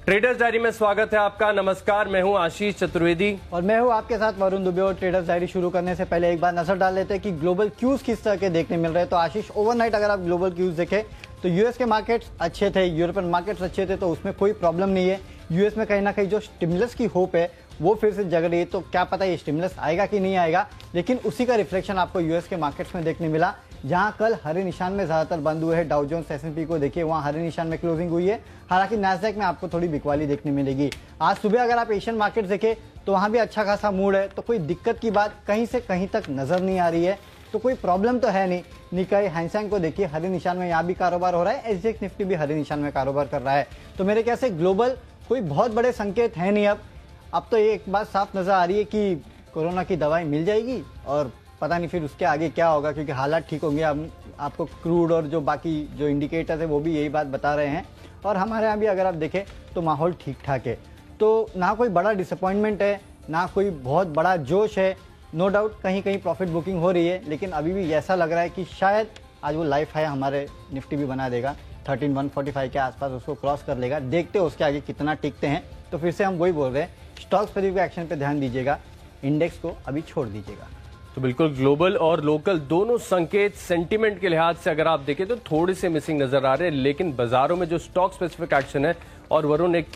Traders diary में स्वागत है आपका। नमस्कार, मैं हूं आशीष चतुर्वेदी और मैं हूं आपके साथ वरुण दुबे। और ट्रेडर्स डायरी शुरू करने से पहले एक बार नजर डाल लेते हैं कि ग्लोबल क्यूज किस तरह के देखने मिल रहे हैं। तो आशीष, ओवरनाइट अगर आप ग्लोबल क्यूज देखें तो यूएस के मार्केट्स अच्छे थे, यूरोपियन मार्केट्स अच्छे थे, तो उसमें कोई प्रॉब्लम नहीं है। यूएस में कहीं ना कहीं जो स्टिमुलस की होप है वो फिर से जग रही है, तो क्या पता ये स्टिमुलस आएगा कि नहीं आएगा, लेकिन उसी का रिफ्लेक्शन आपको यूएस के मार्केट्स में देखने मिला, जहां कल हरे निशान में ज्यादातर बंद हुए हैं। डाउ जोन्स S&P को देखिए, वहां हरे निशान में क्लोजिंग हुई है। हालांकि नैस्डैक में आपको थोड़ी बिकवाली देखने मिलेगी। आज सुबह अगर आप एशियन मार्केट देखें तो वहां भी अच्छा खासा मूड है, तो कोई दिक्कत की बात कहीं से कहीं तक नजर नहीं आ रही है, तो कोई प्रॉब्लम तो है नहीं। निकाई हैंगसेंग को देखिए, हरे निशान में यहाँ भी कारोबार हो रहा है। SGX निफ्टी भी हरे निशान में कारोबार कर रहा है। तो मेरे ख्याल से ग्लोबल कोई बहुत बड़े संकेत है नहीं। अब तो एक बात साफ नजर आ रही है कि कोरोना की दवाई मिल जाएगी और पता नहीं फिर उसके आगे क्या होगा, क्योंकि हालात ठीक होंगे। अब आपको क्रूड और जो बाकी जो इंडिकेटर्स है वो भी यही बात बता रहे हैं, और हमारे यहाँ भी अगर आप देखें तो माहौल ठीक ठाक है। तो ना कोई बड़ा डिसअपॉइंटमेंट है, ना कोई बहुत बड़ा जोश है। नो डाउट कहीं कहीं प्रॉफिट बुकिंग हो रही है, लेकिन अभी भी ऐसा लग रहा है कि शायद आज वो लाइफ हाई हमारे निफ्टी भी बना देगा। 13,145 के आसपास उसको क्रॉस कर लेगा। देखते हैं उसके आगे कितना टिकते हैं। तो फिर से हम वही बोल रहे हैं, स्टॉक स्पेसिफिक एक्शन पे ध्यान दीजिएगा, इंडेक्स को अभी छोड़ दीजिएगा। तो बिल्कुल ग्लोबल और लोकल दोनों संकेत सेंटीमेंट के लिहाज से अगर आप देखें तो थोड़े से मिसिंग नजर आ रहे हैं, लेकिन बाजारों में जो स्टॉक स्पेसिफिक एक्शन है, और वरुण एक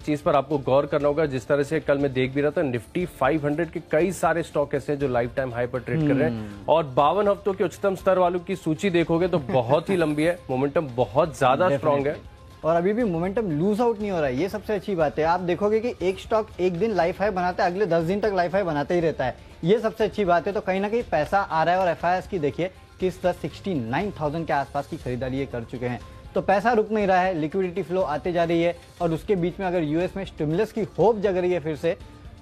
चीज पर आपको गौर करना होगा, जिस तरह से कल मैं देख भी रहा था, निफ्टी 500 के कई सारे स्टॉक ऐसे हैं जो लाइफ टाइम हाई पर ट्रेड कर रहे हैं, और 52 हफ्तों के उच्चतम स्तर वालों की सूची देखोगे तो बहुत ही लंबी है। मोमेंटम बहुत ज्यादा स्ट्रांग है और अभी भी मोमेंटम लूज आउट नहीं हो रहा है। ये सबसे अच्छी बात है। आप देखोगे कि एक स्टॉक एक दिन लाइफ हाई बनाता है, अगले 10 दिन तक लाइफ हाई बनाते ही रहता है। ये सबसे अच्छी बात है। तो कहीं ना कहीं पैसा आ रहा है, और FIS की देखिए किस तरह 69,000 के आसपास की खरीदारी ये कर चुके हैं। तो पैसा रुक नहीं रहा है, लिक्विडिटी फ्लो आते जा रही है, और उसके बीच में अगर यूएस में स्टिमुलस की होप जग रही है फिर से,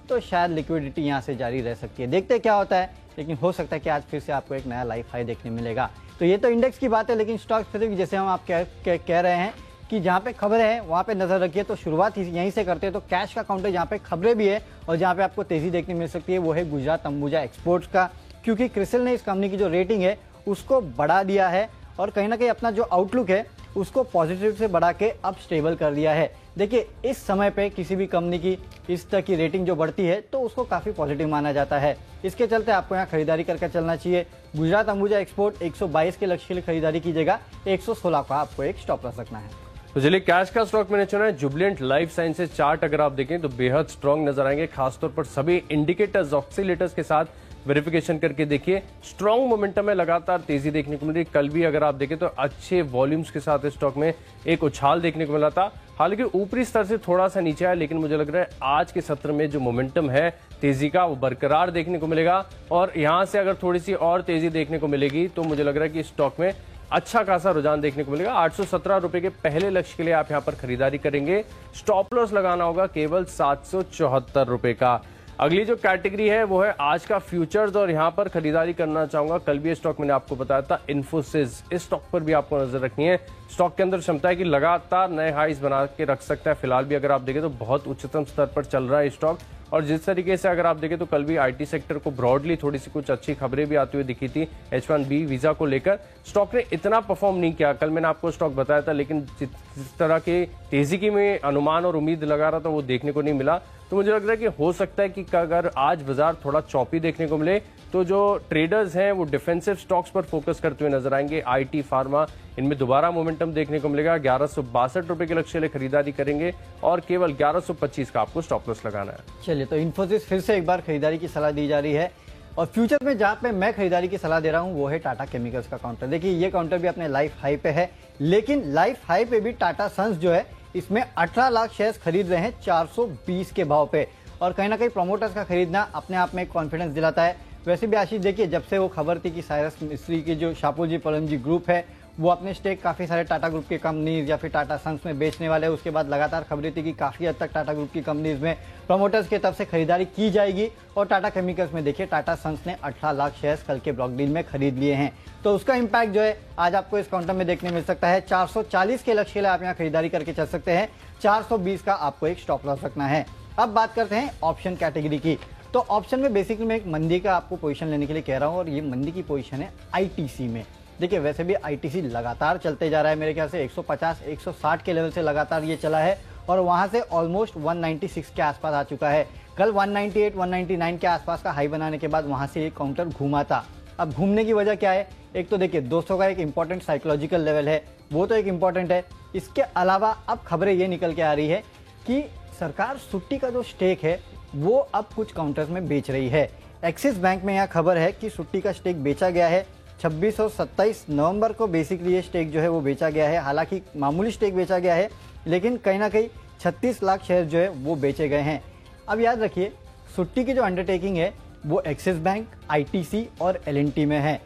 तो शायद लिक्विडिटी यहाँ से जारी रह सकती है। देखते हैं क्या होता है, लेकिन हो सकता है कि आज फिर से आपको एक नया लाइफ हाई देखने मिलेगा। तो ये तो इंडेक्स की बात है, लेकिन स्टॉक स्पेसिफिक जैसे हम आप कह रहे हैं कि जहाँ पे खबरें हैं वहाँ पे नजर रखिए। तो शुरुआत यहीं से करते हैं। तो कैश का काउंटर जहाँ पे खबरें भी है और जहाँ पे आपको तेजी देखने मिल सकती है वो है गुजरात अंबुजा एक्सपोर्ट्स का, क्योंकि क्रिसिल ने इस कंपनी की जो रेटिंग है उसको बढ़ा दिया है, और कहीं ना कहीं अपना जो आउटलुक है उसको पॉजिटिव से बढ़ा के अब स्टेबल कर दिया है। देखिए, इस समय पे किसी भी कंपनी की इस तरह की रेटिंग जो बढ़ती है तो उसको काफी पॉजिटिव माना जाता है। इसके चलते आपको यहाँ खरीदारी करके चलना चाहिए। गुजरात अंबुजा एक्सपोर्ट 122 के लक्ष्य के लिए खरीदारी कीजिएगा। 116 का आपको एक स्टॉप लॉस रखना है। तो चलिए, कैश का स्टॉक मैंने चुना है जुबिलेंट लाइफ साइंसेज। चार्ट अगर आप देखें तो बेहद स्ट्रांग नजर आएंगे, खासतौर पर सभी इंडिकेटर्स ऑक्सीलेटर्स के साथ वेरिफिकेशन करके देखिए। स्ट्रांग मोमेंटम है, लगातार तेजी देखने को मिल रही है। कल भी अगर आप देखें तो अच्छे वॉल्यूम्स के साथ स्टॉक में एक उछाल देखने को मिला था। हालांकि ऊपरी स्तर से थोड़ा सा नीचे आया, लेकिन मुझे लग रहा है आज के सत्र में जो मोमेंटम है तेजी का वो बरकरार देखने को मिलेगा, और यहां से अगर थोड़ी सी और तेजी देखने को मिलेगी तो मुझे लग रहा है कि स्टॉक में अच्छा खासा रुझान देखने को मिलेगा। 817 रुपए के पहले लक्ष्य के लिए आप यहां पर खरीदारी करेंगे। स्टॉप लॉस लगाना होगा केवल 774 रुपए का। अगली जो कैटेगरी है वो है आज का फ्यूचर्स, और यहां पर खरीदारी करना चाहूंगा। कल भी स्टॉक मैंने आपको बताया था, इन्फोसिस। इस स्टॉक पर भी आपको नजर रखनी है। स्टॉक के अंदर क्षमता है कि लगातार नए हाइज बना के रख सकता है। फिलहाल भी अगर आप देखें तो बहुत उच्चतम स्तर पर चल रहा है स्टॉक, और जिस तरीके से अगर आप देखें तो कल भी आईटी सेक्टर को ब्रॉडली थोड़ी सी कुछ अच्छी खबरें भी आती हुई दिखी थी H1B वीजा को लेकर। स्टॉक ने इतना परफॉर्म नहीं किया। कल मैंने आपको स्टॉक बताया था, लेकिन जिस तरह की तेजी की मैं अनुमान और उम्मीद लगा रहा था वो देखने को नहीं मिला। तो मुझे लग रहा है कि हो सकता है कि अगर आज बाजार थोड़ा चौपी देखने को मिले तो जो ट्रेडर्स हैं वो डिफेंसिव स्टॉक्स पर फोकस करते हुए नजर आएंगे। आईटी, फार्मा, इनमें दोबारा मोमेंटम देखने को मिलेगा। 1162 रुपए के लक्ष्य लिए खरीदारी करेंगे, और केवल 1125 का आपको स्टॉप लॉस लगाना है। चलिए, तो इन्फोसिस फिर से एक बार खरीदारी की सलाह दी जा रही है। और फ्यूचर में जहां पे मैं खरीदारी की सलाह दे रहा हूं वो है टाटा केमिकल्स का काउंटर। देखिए, ये काउंटर भी अपने लाइफ हाई पे है, लेकिन लाइफ हाई पे भी टाटा सन्स जो है इसमें 18 लाख शेयर्स खरीद रहे हैं 420 के भाव पे, और कहीं ना कहीं प्रोमोटर्स का खरीदना अपने आप में कॉन्फिडेंस दिलाता है। वैसे भी आशीष देखिए, जब से वो खबर थी कि साइरस मिस्त्री की जो शापूर जी पलम जी ग्रुप है वो अपने स्टेक काफी सारे टाटा ग्रुप के कंपनीज या फिर टाटा सन्स में बेचने वाले हैं, उसके बाद लगातार खबरें थी कि काफी हद तक टाटा ग्रुप की कंपनीज में प्रोमोटर्स की तरफ से खरीदारी की जाएगी। और टाटा केमिकल्स में देखिए, टाटा सन्स ने 18 लाख शेयर्स कल के ब्लॉक डील में खरीद लिए हैं। तो उसका इंपैक्ट जो है आज आपको इस काउंटर में देखने मिल सकता है। 440 के लक्ष्य के लिए आप यहाँ खरीदारी करके चल सकते हैं। 420 का आपको एक स्टॉप लॉस रखना है। अब बात करते हैं ऑप्शन कैटेगरी की। तो ऑप्शन में बेसिकली मैं एक मंदी का आपको पोजीशन लेने के लिए कह रहा हूं, और ये मंदी की पोजीशन है आईटीसी में। देखिए, वैसे भी आईटीसी लगातार चलते जा रहा है, मेरे ख्याल से 150 160 के लेवल से लगातार ये चला है, और वहां से ऑलमोस्ट 196 के आसपास आ चुका है। कल 198 199 के आसपास का हाई बनाने के बाद वहां से ये काउंटर घूमा था। अब घूमने की वजह क्या है? एक तो देखिए 200 का एक इंपॉर्टेंट साइकोलॉजिकल लेवल है, वो तो एक इंपॉर्टेंट है। इसके अलावा अब खबरें ये निकल के आ रही है कि सरकार सुट्टी का जो स्टेक है वो अब कुछ काउंटर्स में बेच रही है। एक्सिस बैंक में यह खबर है कि सुट्टी का स्टेक बेचा गया है। 26 और 27 नवंबर को बेसिकली ये स्टेक जो है वो बेचा गया है। हालांकि मामूली स्टेक बेचा गया है, लेकिन कहीं ना कहीं 36 लाख शेयर जो है वो बेचे गए हैं। अब याद रखिए, सुट्टी की जो अंडरटेकिंग है वो एक्सिस बैंक, आईटीसी और एलएनटी में है।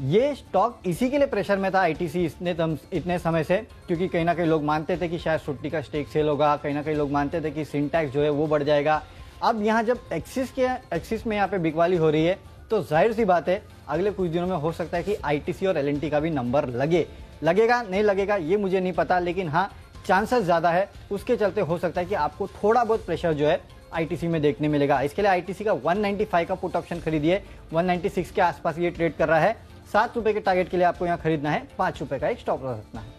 ये स्टॉक इसी के लिए प्रेशर में था आईटीसी इतने समय से, क्योंकि कहीं ना कहीं लोग मानते थे कि शायद सुट्टी का स्टेक सेल होगा, कहीं ना कहीं लोग मानते थे कि सिंटैक्स जो है वो बढ़ जाएगा। अब यहाँ जब एक्सिस में यहाँ पे बिकवाली हो रही है तो जाहिर सी बात है अगले कुछ दिनों में हो सकता है कि आईटीसी और एलएनटी का भी नंबर लगेगा नहीं लगेगा ये मुझे नहीं पता, लेकिन हाँ चांसेस ज़्यादा है। उसके चलते हो सकता है कि आपको थोड़ा बहुत प्रेशर जो है आईटीसी में देखने मिलेगा। इसके लिए आईटीसी का 195 का पुट ऑप्शन खरीदिए। 196 के आसपास ये ट्रेड कर रहा है। 7 रुपए के टारगेट के लिए आपको यहाँ खरीदना है, 5 रुपए का एक स्टॉप लॉस रखना है।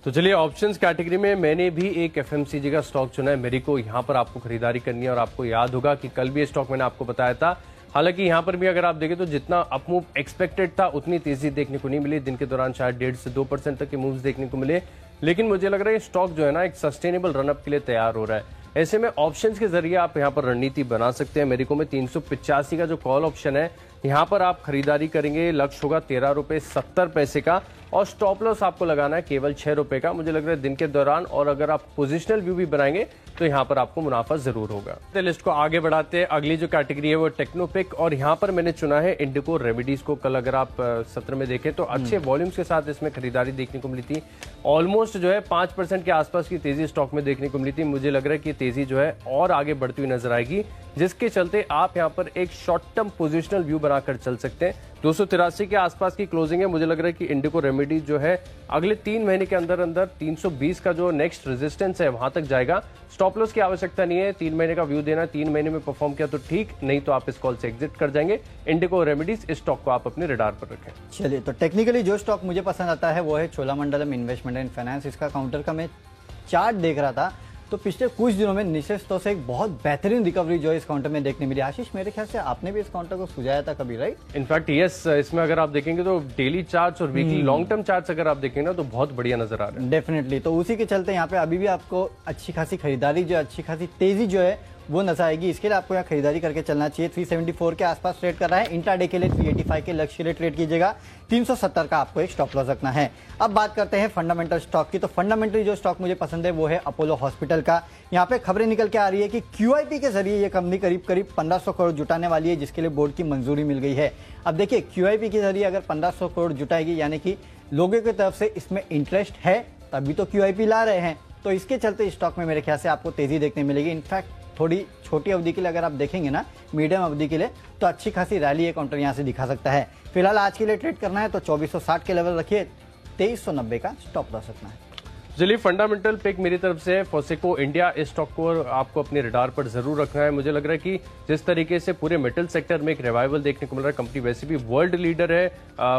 तो चलिए, ऑप्शंस कैटेगरी में मैंने भी एक एफएमसीजी का स्टॉक चुना है। मेरी को यहाँ पर आपको खरीदारी करनी है और आपको याद होगा कि कल भी ये स्टॉक मैंने आपको बताया था। हालांकि यहाँ पर भी अगर आप देखें तो जितना अपमूव एक्सपेक्टेड था उतनी तेजी देखने को नहीं मिली। दिन के दौरान शायद 1.5 से 2% तक के मूव्स देखने को मिले, लेकिन मुझे लग रहा है स्टॉक जो है ना एक सस्टेनेबल रनअप के लिए तैयार हो रहा है। ऐसे में ऑप्शंस के जरिए आप यहाँ पर रणनीति बना सकते हैं। मेरे को में 385 का जो कॉल ऑप्शन है यहाँ पर आप खरीदारी करेंगे। लक्ष्य होगा 13 रुपए 70 पैसे का और स्टॉप लॉस आपको लगाना है केवल 6 रुपए का। मुझे लग रहा है दिन के दौरान, और अगर आप पोजिशनल व्यू भी बनाएंगे तो यहाँ पर आपको मुनाफा जरूर होगा। लिस्ट को आगे बढ़ाते हैं। अगली जो कैटेगरी है वो टेक्नोपिक, और यहाँ पर मैंने चुना है इंडिको रेमेडीज को। कल अगर आप सत्र में देखें तो अच्छे वॉल्यूम्स के साथ इसमें खरीदारी देखने को मिली थी। ऑलमोस्ट जो है 5% के आसपास की तेजी स्टॉक में देखने को मिली थी। मुझे लग रहा है कि तेजी जो है और आगे बढ़ती हुई नजर आएगी, जिसके चलते आप यहाँ पर एक शॉर्ट टर्म पोजिशनल व्यू बनाकर चल सकते हैं। 283 के आसपास की क्लोजिंग है। मुझे लग रहा है कि इंडिको रेमेडीज जो है अगले 3 महीने के अंदर 320 का जो नेक्स्ट रेजिस्टेंस है वहां तक जाएगा। स्टॉप लॉस की आवश्यकता नहीं है, 3 महीने का व्यू देना। 3 महीने में परफॉर्म किया तो ठीक, नहीं तो आप इस कॉल से एग्जिट कर जाएंगे। इंडिको रेमेडीज, इस स्टॉक को आप अपने रडार पर रखें। चलिए, तो टेक्निकली जो स्टॉक मुझे पसंद आता है वो है चोलामंडलम इन्वेस्टमेंट एंड फाइनेंस। इसका काउंटर का मैं चार्ट देख रहा था तो पिछले कुछ दिनों में निश्चित तौर से एक बहुत बेहतरीन रिकवरी जो है इस काउंटर में देखने मिली। आशीष, मेरे ख्याल से आपने भी इस काउंटर को सुझाया था कभी, राइट? इनफैक्ट यस, इसमें अगर आप देखेंगे तो डेली चार्ट्स और वीकली लॉन्ग टर्म चार्ट्स अगर आप देखेंगे ना तो बहुत बढ़िया नजर आ रहा है। डेफिनेटली, तो उसी के चलते यहाँ पे अभी भी आपको अच्छी खासी खरीदारी जो है, अच्छी खासी तेजी जो है वो नजर आएगी। इसके लिए आपको यहाँ खरीदारी करके चलना चाहिए। 374 के आसपास ट्रेड कर रहा है। इंट्राडे के लिए 385 के लक्ष्य के लिए ट्रेड कीजिएगा। 370 का आपको एक स्टॉप लॉस रखना है। अब बात करते हैं फंडामेंटल स्टॉक की। तो फंडामेंटली जो स्टॉक मुझे पसंद है वो है अपोलो हॉस्पिटल का। यहाँ पे खबरें निकल के आ रही है कि QIP के जरिए ये कंपनी करीब 1500 करोड़ जुटाने वाली है, जिसके लिए बोर्ड की मंजूरी मिल गई है। अब देखिए, QIP के जरिए अगर 1500 करोड़ जुटाएगी, यानी कि लोगों की तरफ से इसमें इंटरेस्ट है, तभी तो QIP ला रहे हैं। तो इसके चलते स्टॉक में मेरे ख्याल से आपको तेजी देखने मिलेगी। इनफैक्ट थोड़ी छोटी अवधि के लिए अगर आप देखेंगे ना, मीडियम अवधि के लिए, तो अच्छी खासी रैली ये काउंटर यहाँ से दिखा सकता है। फिलहाल आज के लिए ट्रेड करना है तो 2460 के लेवल रखिए। 2390 का स्टॉप लॉस रखना है। चलिए, फंडामेंटल पिक मेरी तरफ से फोसेको इंडिया। इस स्टॉक को आपको अपने रडार पर जरूर रखना है। मुझे लग रहा है कि जिस तरीके से पूरे मेटल सेक्टर में एक रिवाइवल देखने को मिल रहा है, कंपनी वैसे भी वर्ल्ड लीडर है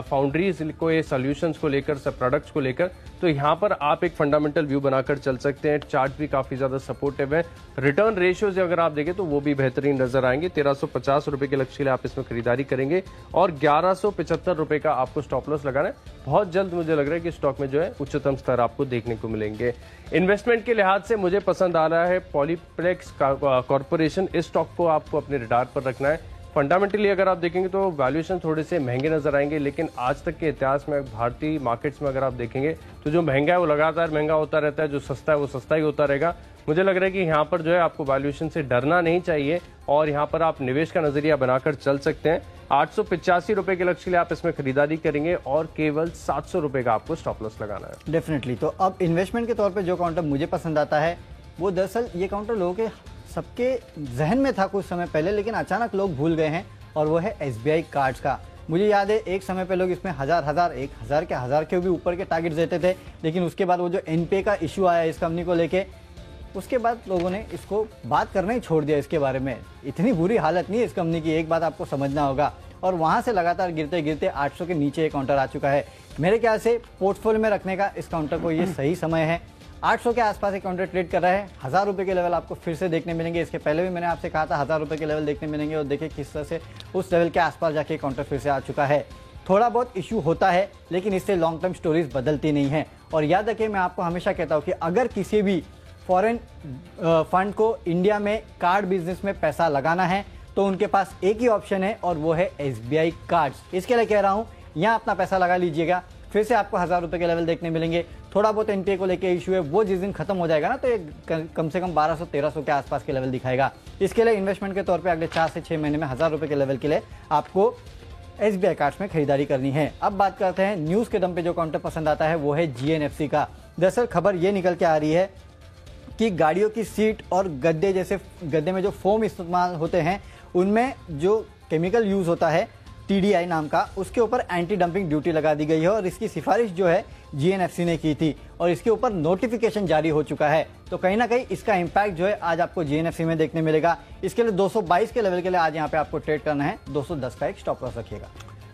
फाउंड्रीज को, ये सॉल्यूशंस को लेकर, सब प्रोडक्ट्स को लेकर, तो यहाँ पर आप एक फंडामेंटल व्यू बनाकर चल सकते हैं। चार्ट भी काफी ज्यादा सपोर्टिव है। रिटर्न रेशियोज अगर आप देखें तो वो भी बेहतरीन नजर आएंगे। 1350 रुपए के लक्ष्य के लिए आप इसमें खरीदारी करेंगे और 1175 रुपए का आपको स्टॉप लॉस लगाना है। बहुत जल्द मुझे लग रहा है कि स्टॉक में जो है उच्चतम स्तर आपको देखने को मिलेंगे। इन्वेस्टमेंट के लिहाज से मुझे पसंद आ रहा है पॉलीप्लेक्स कॉर्पोरेशन। इस स्टॉक को आपको अपने रडार पर रखना है। फंडामेंटली अगर आप देखेंगे तो वैल्यूएशन थोड़े से महंगे नजर आएंगे, लेकिन आज तक के इतिहास में भारतीय मार्केट्स में अगर आप देखेंगे तो जो महंगा है वो लगातार महंगा होता रहता है, जो सस्ता है वो सस्ता ही होता रहेगा। मुझे लग रहा है कि यहाँ पर जो है आपको वैल्यूएशन से डरना नहीं चाहिए और यहाँ पर आप निवेश का नजरिया बनाकर चल सकते हैं। 885 रुपए के लक्ष्य के लिए आप इसमें खरीदारी करेंगे और केवल 700 रुपए का आपको स्टॉप लॉस लगाना है। डेफिनेटली, तो अब इन्वेस्टमेंट के तौर पे जो काउंटर मुझे पसंद आता है वो दरअसल ये काउंटर लोगों के सबके जहन में था कुछ समय पहले, लेकिन अचानक लोग भूल गए हैं, और वो है SBI कार्ड्स का। मुझे याद है एक समय पे लोग इसमें 1000 के भी ऊपर के टारगेट देते थे, लेकिन उसके बाद वो जो NPA का इशू आया इस कंपनी को लेके, उसके बाद लोगों ने इसको बात करना ही छोड़ दिया इसके बारे में। इतनी बुरी हालत नहीं है इस कंपनी की, एक बात आपको समझना होगा। और वहां से लगातार गिरते गिरते 800 के नीचे ये काउंटर आ चुका है। मेरे ख्याल से पोर्टफोलियो में रखने का इस काउंटर को ये सही समय है। 800 के आसपास एक काउंटर ट्रेड कर रहा है। 1000 रुपए के लेवल आपको फिर से देखने मिलेंगे। इसके पहले भी मैंने आपसे कहा था 1000 रुपए के लेवल देखने मिलेंगे और देखिए किस तरह से उस लेवल के आसपास जाके काउंटर फिर से आ चुका है। थोड़ा बहुत इशू होता है लेकिन इससे लॉन्ग टर्म स्टोरीज बदलती नहीं है। और याद रखिए, मैं आपको हमेशा कहता हूँ कि अगर किसी भी फॉरेन फंड को इंडिया में कार्ड बिजनेस में पैसा लगाना है तो उनके पास एक ही ऑप्शन है और वो है SBI कार्ड्स। इसके लिए कह रहा हूँ, यहाँ अपना पैसा लगा लीजिएगा। फिर से आपको 1000 रुपए के लेवल देखने मिलेंगे। थोड़ा बहुत NPA को लेके इशू है, वो जिस दिन खत्म हो जाएगा ना तो ये कम से कम 1200-1300 के आसपास के लेवल दिखाएगा। इसके लिए इन्वेस्टमेंट के तौर पे अगले 4 से 6 महीने में 1000 रुपए के लेवल के लिए आपको SBI कार्ड्स में खरीदारी करनी है। अब बात करते हैं न्यूज के दम पे जो काउंटर पसंद आता है वो है GNFC का। दरअसल खबर ये निकल के आ रही है कि गाड़ियों की सीट और गद्दे, जैसे गद्दे में जो फोम इस्तेमाल होते हैं उनमें जो केमिकल यूज होता है TDI नाम का, उसके ऊपर एंटी डंपिंग ड्यूटी लगा दी गई है और इसकी सिफारिश जो है GNFC ने की थी और इसके ऊपर नोटिफिकेशन जारी हो चुका है। तो कहीं ना कहीं इसका इम्पैक्ट जो है आज आपको GNFC में देखने मिलेगा। इसके लिए 222 के लेवल के लिए आज यहाँ पे आपको ट्रेड करना है। 210 का एक स्टॉप लॉस रखिएगा।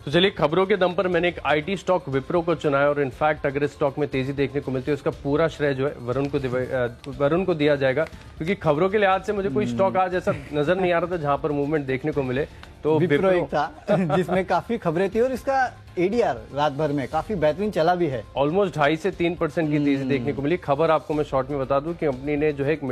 तो चलिए, खबरों के दम पर मैंने एक IT स्टॉक विप्रो को चुना है और इनफैक्ट अगर इस स्टॉक में तेजी देखने को मिलती है उसका पूरा श्रेय जो है वरुण को दिया जाएगा, क्योंकि खबरों के लिहाज से मुझे कोई स्टॉक आज ऐसा नजर नहीं आ रहा था जहां पर मूवमेंट देखने को मिले। तो विप्रो एक था जिसमें काफी खबरें थी और इसका ADR रात भर में काफी बेहतरीन चला भी है। ऑलमोस्ट 2.5 से 3% की तेजी देखने को मिली। खबर आपको मैं शॉर्ट में बता दूं कि कंपनी ने जो है एक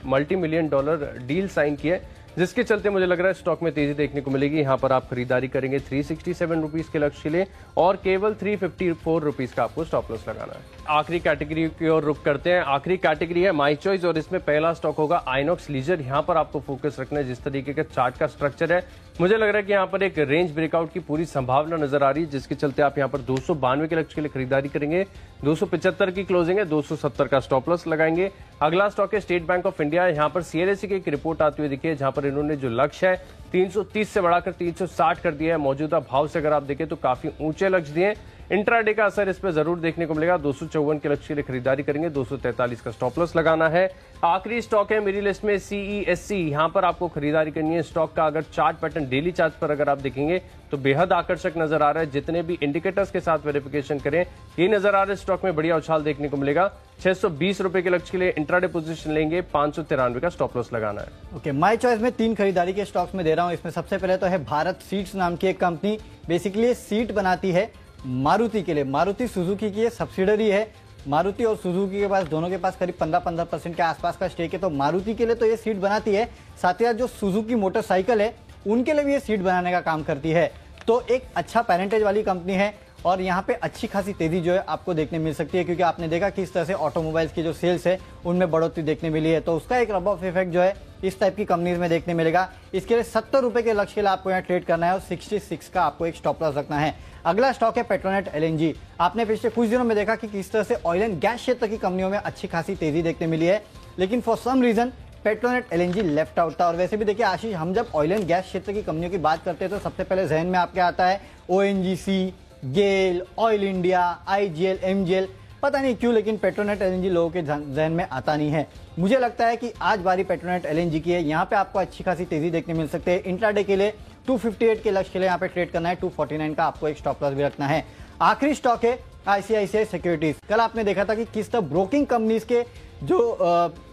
multi million dollar deal sign किया है, जिसके चलते मुझे लग रहा है स्टॉक में तेजी देखने को मिलेगी। यहाँ पर आप खरीदारी करेंगे 367 रुपीज के लक्ष्य के लिए और केवल 354 रुपीज का आपको स्टॉप लॉस लगाना है। आखिरी कैटेगरी की ओर रुख करते हैं। आखिरी कैटेगरी है माई चॉइस और इसमें पहला स्टॉक होगा आइनॉक्स लीजर। यहाँ पर आपको फोकस रखना है। जिस तरीके का चार्ट का स्ट्रक्चर है, मुझे लग रहा है कि यहाँ पर एक रेंज ब्रेकआउट की पूरी संभावना नजर आ रही है, जिसके चलते आप यहाँ पर 292 के लक्ष्य के लिए खरीदारी करेंगे। 275 की क्लोजिंग है, 270 का स्टॉप लॉस लगाएंगे। अगला स्टॉक है स्टेट बैंक ऑफ इंडिया। यहाँ पर CLSA की एक रिपोर्ट आती हुई दिखी है, जहां पर इन्होंने जो लक्ष्य है 330 से बढ़ाकर 360 कर दिया है। मौजूदा भाव से अगर आप देखें तो काफी ऊंचे लक्ष्य दिए। इंट्राडे का असर इस पर जरूर देखने को मिलेगा। 254 के लक्ष्य के लिए खरीदारी करेंगे। 243 का स्टॉप लॉस लगाना है। आखिरी स्टॉक है मेरी लिस्ट में CESC। यहां पर आपको खरीदारी करनी है। स्टॉक का अगर चार्ट पैटर्न डेली चार्ट पर अगर आप देखेंगे तो बेहद आकर्षक नजर आ रहा है। जितने भी इंडिकेटर्स के साथ वेरिफिकेशन करें, ये नजर आ रहा है स्टॉक में बढ़िया उछाल देखने को मिलेगा। 620 रुपए के लक्ष्य के लिए इंट्राडे पोजीशन लेंगे। 593 का स्टॉप लॉस लगाना है। ओके, माय चॉइस में 3 खरीदारी के स्टॉक्स में दे रहा हूं। इसमें सबसे पहले तो है भारत सीट्स नाम की एक कंपनी। बेसिकली सीट बनाती है मारुति के लिए। मारुति सुजुकी की सब्सिडरी है। मारुति और सुजुकी के पास दोनों के पास करीब 15% के आसपास का स्टेक है। तो मारुति के लिए तो ये सीट बनाती है, साथ ही साथ जो सुजुकी मोटरसाइकिल है उनके लिए भी ये सीट बनाने का काम करती है। तो एक अच्छा पेरेंटेज वाली कंपनी है और यहाँ पे अच्छी खासी तेजी जो है आपको देखने मिल सकती है, क्योंकि आपने देखा किस तरह से ऑटोमोबाइल्स की जो सेल्स है उनमें बढ़ोतरी देखने मिली है। तो उसका एक रब ऑफ इफेक्ट जो है इस टाइप की कंपनीज में देखने मिलेगा। इसके लिए 70 रुपए के लक्ष्य के लिए आपको यहाँ ट्रेड करना है और 66 का आपको एक स्टॉप लॉस रखना है। अगला स्टॉक है पेट्रोनेट LNG। आपने पिछले कुछ दिनों में देखा कि किस तरह से ऑयल एंड गैस क्षेत्र की कंपनियों में अच्छी खासी तेजी देखने मिली है, लेकिन for some reason Petronet LNG left out था। और वैसे भी देखिए आशीष, हम जब ऑयल एंड गैस क्षेत्र की कंपनियों की बात करते हैं तो सबसे पहले जहन में आपके आता है ONGC, गेल, ऑयल इंडिया, IGL, MGL। पता नहीं क्यों लेकिन पेट्रोनेट LNG लोगों के जहन में आता नहीं है। मुझे लगता है कि आज बारी पेट्रोनेट LNG की है। यहाँ पे आपको अच्छी खासी तेजी देखने मिल सकती है। इंट्राडे के लिए 258 के लक्ष्य के लिए यहाँ पे ट्रेड करना है। 249 का आपको एक स्टॉप लॉस भी रखना है। आखिरी स्टॉक है ICICI सिक्योरिटीज। कल आपने देखा था कि किस तरह ब्रोकिंग कंपनीज के जो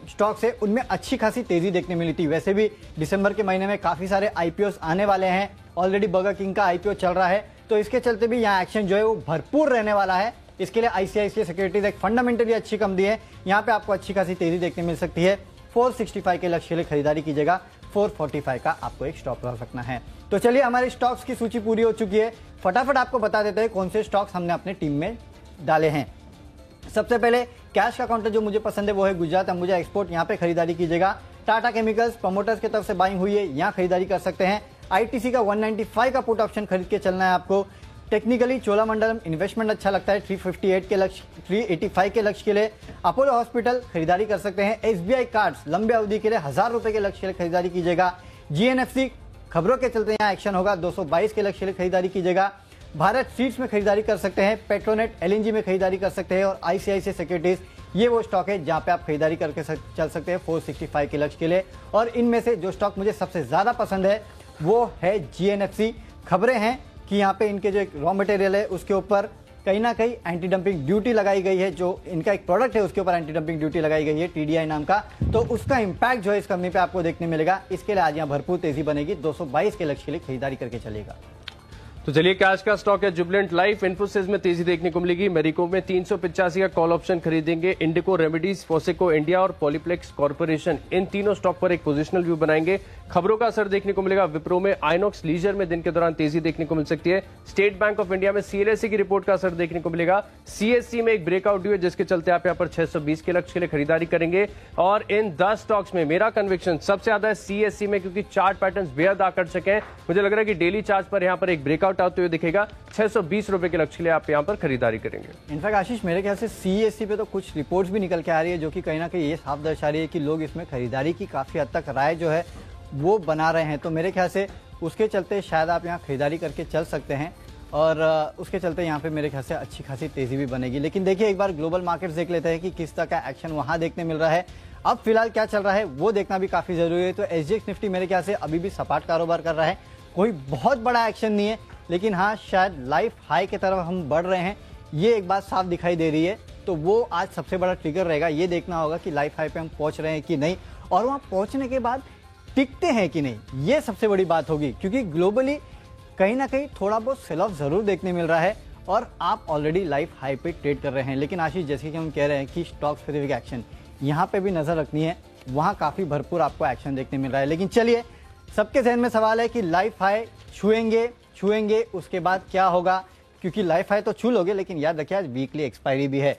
स्टॉक्स है उनमें अच्छी खासी तेजी देखने मिली थी। वैसे भी दिसंबर के महीने में काफी सारे IPOs आने वाले हैं। ऑलरेडी बर्गर किंग का IPO चल रहा है, तो इसके चलते भी यहाँ एक्शन जो है वो भरपूर रहने वाला है। इसके लिए ICICI सिक्योरिटीज एक फंडामेंटली अच्छी कंपनी है। यहाँ पे आपको अच्छी खासी तेजी देखने मिल सकती है। 465 के लक्ष्य के लिए खरीदारी कीजिएगा। 445 का आपको एक स्टॉप लॉस रखना है। तो चलिए, हमारी स्टॉक्स की सूची पूरी हो चुकी है। फटाफट आपको बता देते हैं कौन से स्टॉक्स हमने अपने टीम में डाले हैं। सबसे पहले कैश का काउंटर जो मुझे पसंद है वो है गुजरात अंबुजा एक्सपोर्ट। यहाँ पे खरीदारी कीजिएगा। टाटा केमिकल्स प्रमोटर्स की तरफ से बाइंग हुई है, यहाँ खरीदारी कर सकते हैं। ITC का 195 का पुट ऑप्शन खरीद के चलना है आपको। टेक्निकली चोलामंडलम इन्वेस्टमेंट अच्छा लगता है। 358 के लक्ष्य, 385 के लक्ष्य के लिए अपोलो हॉस्पिटल खरीदारी कर सकते हैं। SBI कार्ड्स लंबे अवधि के लिए 1000 रुपए के लक्ष्य के लिए खरीदारी कीजिएगा। GNFC खबरों के चलते यहाँ एक्शन होगा। 222 के लक्ष्य के लिए खरीदारी कीजिएगा। भारत सीड्स में खरीदारी कर सकते हैं। पेट्रोनेट LNG में खरीदारी कर सकते हैं और ICICI सिक्योरिटीज ये वो स्टॉक है जहां पे आप खरीदारी करके चल सकते हैं 465 के लक्ष्य के लिए। और इनमें से जो स्टॉक मुझे सबसे ज्यादा पसंद है वो है GNFC। खबरें हैं कि यहाँ पे इनके जो एक रॉ मटेरियल है उसके ऊपर कहीं ना कहीं एंटी डंपिंग ड्यूटी लगाई गई है, जो इनका एक प्रोडक्ट है उसके ऊपर एंटी डंपिंग ड्यूटी लगाई गई है TDI नाम का, तो उसका इंपैक्ट जो है इस कंपनी पे आपको देखने मिलेगा। इसके लिए आज यहाँ भरपूर तेजी बनेगी, 222 के लक्ष्य के लिए खरीदारी करके चलेगा। तो चलिए कैश का स्टॉक है जुबलेंट लाइफ, इन्फोसिस में तेजी देखने को मिलेगी, मेरिको में 385 का कॉल ऑप्शन खरीदेंगे, इंडिको रेमेडीज, फोसेको इंडिया और पॉलीप्लेक्स कॉर्पोरेशन, इन तीनों स्टॉक पर एक पोजिशनल व्यू बनाएंगे। खबरों का असर देखने को मिलेगा विप्रो में, आइनॉक्स लीजर में दिन के दौरान तेजी देखने को मिल सकती है। स्टेट बैंक ऑफ इंडिया में CLSE की रिपोर्ट का असर देखने को मिलेगा। CSE में एक ब्रेकआउट हुई है जिसके चलते आप यहां पर 620 के लक्ष्य के लिए खरीदारी करेंगे। और इन 10 स्टॉक्स में मेरा कन्विक्शन सबसे ज्यादा है CSE में, क्योंकि चार्ट पैटर्न बेहद आकर्षक है। मुझे लग रहा है कि डेली चार्ट पर यहां पर एक ब्रेकआउट आते हुए दिखेगा। 620 रुपए के लक्ष्य के लिए आप यहां पर खरीदारी करेंगे। इनफैक्ट आशीष, मेरे ख्याल से CSE पे तो कुछ रिपोर्ट्स भी निकल के आ रही है जो कि कहीं ना कहीं ये साफ दर्शा रही है कि लोग इसमें खरीदारी की काफी हद तक राय जो है वो बना रहे हैं। तो मेरे ख्याल से उसके चलते शायद आप यहाँ खरीदारी करके चल सकते हैं, और उसके चलते यहाँ पे मेरे ख्याल से अच्छी खासी तेजी भी बनेगी। लेकिन देखिए एक बार ग्लोबल मार्केट्स देख लेते हैं कि किस तरह का एक्शन वहाँ देखने मिल रहा है। अब फिलहाल क्या चल रहा है वो देखना भी काफी जरूरी है। तो SGX निफ्टी मेरे ख्याल से अभी भी सपाट कारोबार कर रहा है, कोई बहुत बड़ा एक्शन नहीं है, लेकिन हाँ शायद लाइफ हाई की तरफ हम बढ़ रहे हैं, ये एक बात साफ दिखाई दे रही है। तो वो आज सबसे बड़ा ट्रिगर रहेगा, ये देखना होगा कि लाइफ हाई पे हम पहुंच रहे हैं कि नहीं, और वहां पहुंचने के बाद टिकते हैं कि नहीं, ये सबसे बड़ी बात होगी। क्योंकि ग्लोबली कहीं ना कहीं थोड़ा बहुत सेल ऑफ जरूर देखने मिल रहा है और आप ऑलरेडी लाइफ हाई पे ट्रेड कर रहे हैं। लेकिन आशीष, जैसे कि हम कह रहे हैं कि स्टॉक स्पेसिफिक एक्शन यहाँ पे भी नजर रखनी है, वहां काफी भरपूर आपको एक्शन देखने मिल रहा है। लेकिन चलिए, सबके जहन में सवाल है कि लाइफ हाई छुएंगे उसके बाद क्या होगा, क्योंकि लाइफ हाई तो छू लोगे, लेकिन याद रखिए आज वीकली एक्सपायरी भी है।